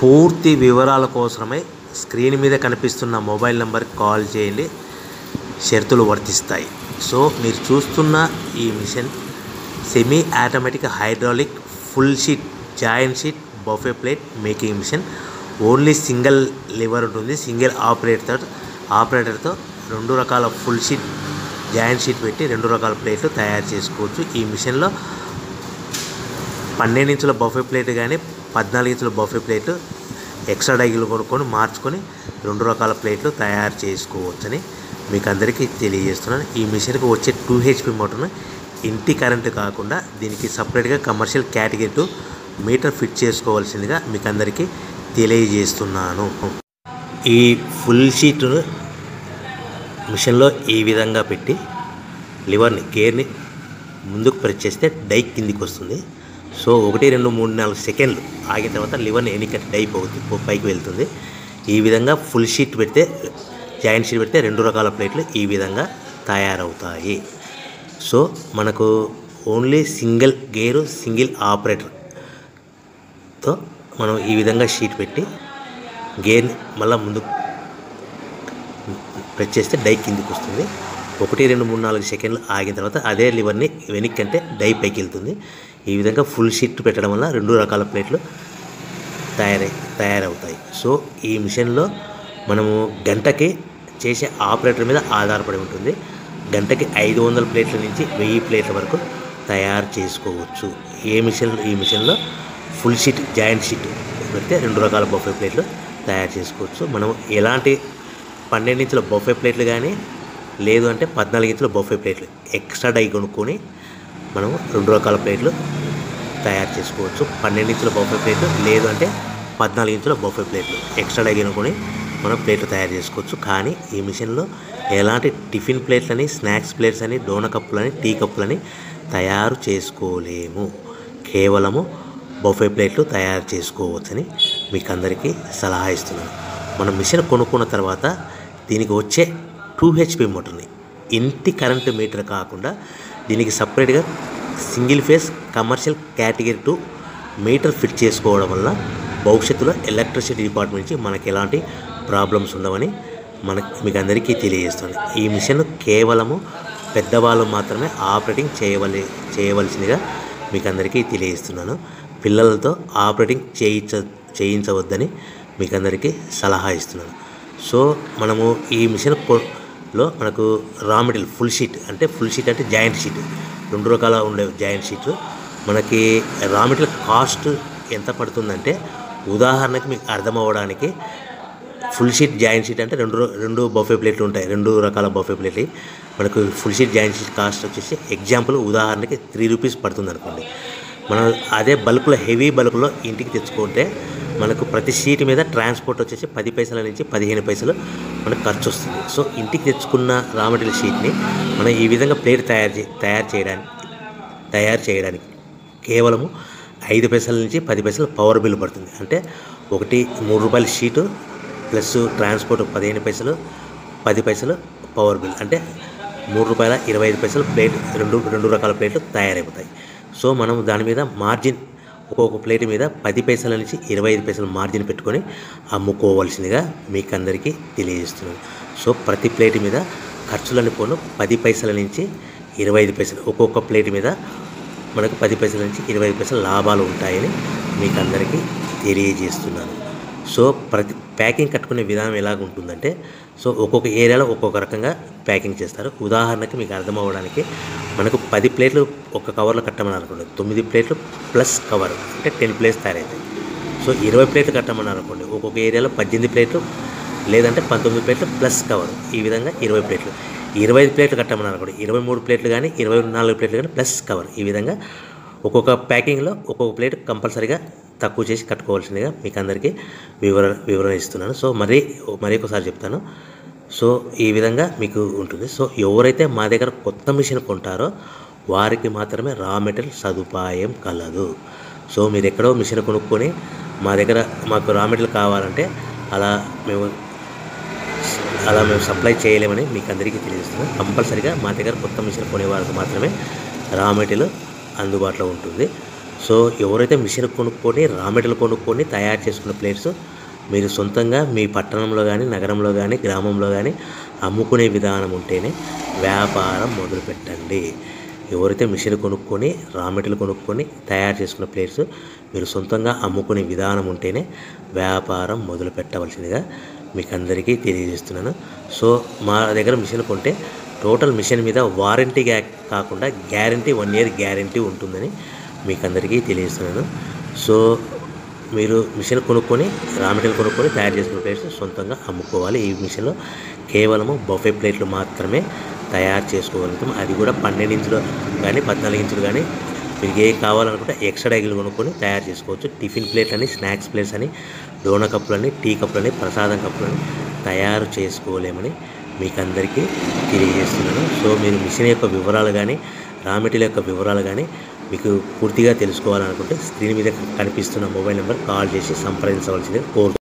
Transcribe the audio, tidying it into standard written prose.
పూర్తి వివరాల కోసమై స్క్రీన్ మీద కనిపిస్తున్న మొబైల్ నెంబర్కి కాల్ చేయండి. షరతులు వర్తిస్తాయి. సో మీరు చూస్తున్న ఈ machine semi automatic hydraulic full sheet joint sheet buffet plate making machine. Only single lever ఉంటుంది. సింగిల్ ఆపరేటర్తో 2 రకాల ఫుల్ షీట్ జాయింట్ షీట్ పెట్టి 2 రకాల ప్లేట్లు తయారు చేసుకోవచ్చు. ఈ మిషన్లో 12 ఇంచుల బఫే ప్లేట్ కానీ 14 ఇంచుల బఫే ప్లేట్లు ఎక్స్ట్రా డైలు కొనుక్కొని మార్చుకొని 2 రకాల ప్లేట్లు తయారు చేసుకోవచ్చని మీకు అందరికీ తెలియజేస్తున్నాను. ఈ మిషన్కి వచ్చే 2 HP మోటార్ను ఇంటి కరెంటు కాకుండా దీనికి సపరేట్గా కమర్షియల్ కేటగిరీ 2 మీటర్ ఫిట్ చేసుకోవాల్సిందిగా మీకు అందరికీ తెలియజేస్తున్నాను. ఈ ఫుల్ షీట్ మిషన్లో ఈ విధంగా పెట్టి లివర్ని గేర్ని ముందుకు ప్రెస్ చేస్తే డై కిందికి వస్తుంది. సో 1 2 3 4 సెకండ్లు ఆగిన తర్వాత లివర్ని ఎన్నికట్టి డై పైకి వెళ్తుంది. ఈ విధంగా ఫుల్ షీట్ పెడితే జాయింట్ షీట్ పెడితే 2 రకాల ప్లేట్లు ఈ విధంగా తయారవుతాయి. సో మనకు ఓన్లీ సింగిల్ గేరు సింగిల్ ఆపరేటర్తో మనం ఈ విధంగా షీట్ పెట్టి గేర్ని మళ్ళీ ముందుకు ప్రెస్ చేస్తే డై కిందికి వస్తుంది. 1 2 3 4 సెకండ్లు ఆగిన తర్వాత అదే లివర్ని వెనక్కి అంటే డై పైకి వెళ్తుంది. ఈ విధంగా ఫుల్ షీట్ పెట్టడం వల్ల 2 రకాల ప్లేట్లు తయారవుతాయి. సో ఈ మిషన్లో మనము గంటకి చేసే ఆపరేటర్ మీద ఆధారపడి ఉంటుంది. గంటకి 500 ప్లేట్ల నుంచి 1000 ప్లేట్ల వరకు తయారు చేసుకోవచ్చు. ఈ మిషన్లో ఫుల్ షీట్ జాయింట్ షీట్ పెడితే 2 రకాల బఫే ప్లేట్లు తయారు చేసుకోవచ్చు. మనం ఎలాంటి 12 ఇంచుల బఫే ప్లేట్లు కానీ లేదు అంటే 14 ఇంచుల బఫే ప్లేట్లు ఎక్స్ట్రా డై కొనుక్కొని మనం 2 రకాల ప్లేట్లు తయారు చేసుకోవచ్చు. 12 ఇంచుల బఫే ప్లేట్లు లేదు అంటే 14 ఇంచుల బఫే ప్లేట్లు ఎక్స్ట్రా డై కొనుక్కొని మనం ప్లేట్లు తయారు చేసుకోవచ్చు. కానీ ఈ మిషన్లో ఎలాంటి టిఫిన్ ప్లేట్లని స్నాక్స్ ప్లేట్స్ అని డోన కప్పులని టీ కప్పులని తయారు చేసుకోలేము. కేవలము బఫే ప్లేట్లు తయారు చేసుకోవచ్చని మీకు అందరికీ సలహా ఇస్తున్నాను. మనం మిషన్ కొనుక్కున్న తర్వాత దీనికి వచ్చే 2 HP మోటార్ని ఇంటి కరెంటు మీటర్ కాకుండా దీనికి సపరేట్గా single phase commercial category 2 metre fit చేసుకోవడం వల్ల భవిష్యత్తులో ఎలక్ట్రిసిటీ డిపార్ట్మెంట్ నుంచి మనకి ఎలాంటి ప్రాబ్లమ్స్ ఉండవని మీకు అందరికీ తెలియజేస్తుంది. ఈ మిషన్ కేవలము పెద్దవాళ్ళు మాత్రమే ఆపరేటింగ్ చేయవలసిందిగా మీకు అందరికీ తెలియజేస్తున్నాను. పిల్లలతో ఆపరేటింగ్ చేయించవద్దని మీకు అందరికీ సలహా ఇస్తున్నాను. సో మనము ఈ మిషన్లో మనకు రా మెటీరియల్ ఫుల్ షీట్ అంటే జాయింట్ షీట్ 2 రకాల ఉండే జాయింట్ షీట్ మనకి రా మెటీరియల్ కాస్ట్ ఎంత పడుతుందంటే ఉదాహరణకి మీకు అర్థం అవ్వడానికి ఫుల్ షీట్ జాయింట్ షీట్ అంటే 2 బఫే ప్లేట్లు ఉంటాయి. 2 రకాల బఫే ప్లేట్లు మనకు full sheet joint sheet cost వచ్చేసి ఎగ్జాంపుల్ ఉదాహరణకి 3 రూపీస్ పడుతుంది అనుకోండి. మనం అదే బల్క్లో హెవీ బల్క్లో ఇంటికి తెచ్చుకుంటే మనకు ప్రతి షీట్ మీద ట్రాన్స్పోర్ట్ వచ్చేసి 10 పైసల నుంచి 15 పైసలు మనకు ఖర్చు వస్తుంది. సో ఇంటికి తెచ్చుకున్న రా మెటీరియల్ షీట్ని మనం ఈ విధంగా ప్లేట్ తయారు చేయడానికి కేవలము 5 పైసల నుంచి 10 పైసలు పవర్ బిల్ పడుతుంది. అంటే 3 రూపాయల షీటు ప్లస్ ట్రాన్స్పోర్ట్ 15 పైసలు 10 పైసలు పవర్ బిల్ అంటే 3 రూపాయల 25 పైసలు ప్లేట్ 2 రకాల ప్లేట్లు తయారైపోతాయి. సో మనం దాని మీద మార్జిన్ ఒక్కొక్క ప్లేట్ మీద 10 పైసల నుంచి 25 పైసలు మార్జిన్ పెట్టుకొని అమ్ముకోవాల్సిందిగా మీకు అందరికీ తెలియజేస్తున్నాను. సో ప్రతి ప్లేట్ మీద ఖర్చులని పోను 10 పైసల నుంచి 25 పైసలు ఒక్కొక్క ప్లేట్ మీద మనకు 10 పైసల నుంచి 25 పైసలు లాభాలు ఉంటాయని మీకు అందరికీ తెలియజేస్తున్నాను. సో ప్రతి ప్యాకింగ్ కట్టుకునే విధానం ఎలాగ ఉంటుందంటే సో ఒక్కొక్క ఏరియాలో ఒక్కొక్క రకంగా ప్యాకింగ్ చేస్తారు. ఉదాహరణకి మీకు అర్థం అవ్వడానికి మనకు 10 ప్లేట్లు ఒక కవర్లో కట్టమని అనుకోండి 9 ప్లేట్లు ప్లస్ కవర్ అంటే 10 ప్లేట్స్ తయారవుతాయి. సో 20 ప్లేట్లు కట్టమని అనుకోండి ఒక్కొక్క ఏరియాలో 18 ప్లేట్లు లేదంటే 19 ప్లేట్లు ప్లస్ కవర్ ఈ విధంగా 20 ప్లేట్లు. 25 ప్లేట్లు కట్టమని అనుకోండి 23 ప్లేట్లు కానీ 24 ప్లేట్లు కానీ ప్లస్ కవర్ ఈ విధంగా ఒక్కొక్క ప్యాకింగ్లో ఒక్కొక్క ప్లేట్ కంపల్సరీగా తక్కువ చేసి కట్టుకోవాల్సిందిగా మీకు అందరికీ వివరణ ఇస్తున్నాను. సో మరి ఒకసారి చెప్తాను. సో ఈ విధంగా మీకు ఉంటుంది. సో ఎవరైతే మా దగ్గర కొత్త మిషన్ కొంటారో వారికి మాత్రమే రా మెటీరియల్ సదుపాయం కలదు. సో మీరు ఎక్కడో మిషన్ కొనుక్కొని మాకు రా మెటీరియల్ కావాలంటే అలా మేము సప్లై చేయలేమని మీకు అందరికీ తెలియజేస్తున్నాం. కంపల్సరీగా మా దగ్గర కొత్త మిషన్ కొనే వాళ్ళకి మాత్రమే రా మెటీరియల్ అందుబాటులో ఉంటుంది. సో ఎవరైతే మిషన్ కొనుక్కొని రా మెటీరియల్ కొనుక్కొని తయారు చేసుకున్న ప్లేట్స్ మీరు సొంతంగా మీ పట్టణంలో కానీ నగరంలో కానీ గ్రామంలో కానీ అమ్ముకునే విధానం ఉంటేనే వ్యాపారం మొదలుపెట్టండి. ఎవరైతే మిషన్ కొనుక్కొని రా మెటీరియల్ కొనుక్కొని తయారు చేసుకున్న ప్లేట్స్ మీరు సొంతంగా అమ్ముకునే విధానం ఉంటేనే వ్యాపారం మొదలు పెట్టవలసిందిగా మీకు అందరికీ తెలియజేస్తున్నాను. సో మా దగ్గర మిషన్ కొంటే టోటల్ మిషన్ మీద వారంటీ కాకుండా గ్యారంటీ 1 year గ్యారంటీ ఉంటుందని మీకు అందరికీ తెలియజేస్తున్నాను. సో మీరు మిషన్ కొనుక్కొని రా మెటీరియల్ కొనుక్కొని తయారు చేసుకున్న ప్లేట్స్ సొంతంగా అమ్ముకోవాలి. ఈ మిషన్లో కేవలము బఫే ప్లేట్లు మాత్రమే తయారు చేసుకోగలుగుతాం. అది కూడా 12 ఇంచులు కానీ 14 ఇంచులు కానీ మీకు ఏ కావాలనుకుంటే ఎక్స్ట్రా డైగులు కొనుక్కొని తయారు చేసుకోవచ్చు. టిఫిన్ ప్లేట్లని, స్నాక్స్ ప్లేట్స్ అని, డోనా కప్పులని, టీ కప్పులని, ప్రసాదం కప్పులని తయారు చేసుకోలేమని మీకు అందరికీ తెలియజేస్తున్నాను. సో మీరు మిషన్ యొక్క వివరాలు కానీ రా మెటీరియల్ యొక్క వివరాలు కానీ మీకు పూర్తిగా తెలుసుకోవాలనుకుంటే స్క్రీన్ మీద కనిపిస్తున్న మొబైల్ నెంబర్ కాల్ చేసి సంప్రదించవలసింది కోరు.